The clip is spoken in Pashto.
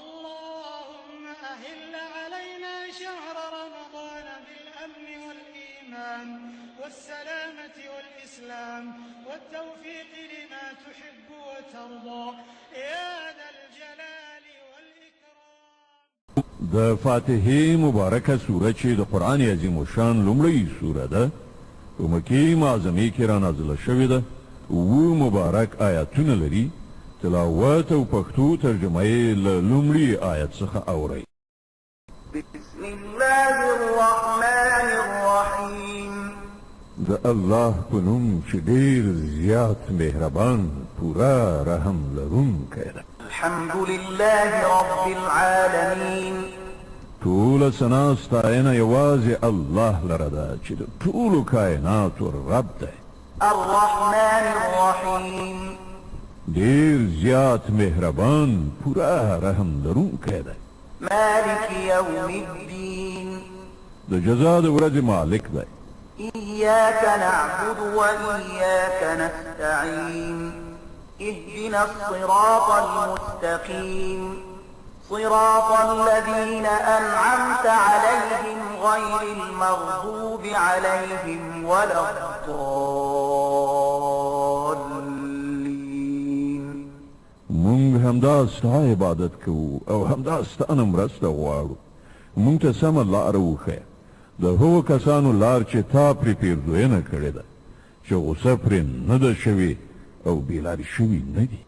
اللهم أهل علينا شهر رمضان بالأمن والإيمان والسلامة والإسلام والتوفيق لما تحب وترضى يا ذا الجلال والإكرام. د فاتحه مبارکه سوره چې د قرآن عظیم الشان لومړی سوره ده په مکې معظمې کې را نازله شوې ده. اووه مبارک آیاتونه لري. تلاوت او پښتو ترجمه یې له لومړي آیت څخه اورئ. بسم الله الرحمن الرحیم. د الله په نوم چې ډېر زیات مهربان پوره رحم لرونکی ده. الحمد لله رب العالمین. ټوله ثنا ستاینه یوازې الله لره ده چې د ټولو کائناتو رب دی. الرحمن الرحیم. ډېر زیات مهربان پوره رحم لرونکی دی. مالک یوم الدین. د جزا د ورځې مالک دی. إياك نعبد وإياك نستعين. اهدنا الصراط المستقيم صراط الذين أنعمت عليهم غير المغضوب عليهم ولا الضالين. مونږ همدا ستا عبادت کوو او همدا ستانه مرسته غواړو. مونږ ته سمه لاره وښیه. د هغو کسانو لار چې تا پرې پیرزوینه کړې ده چې غوسه پرې نه ده شوې او بېلارې شوي نه دي.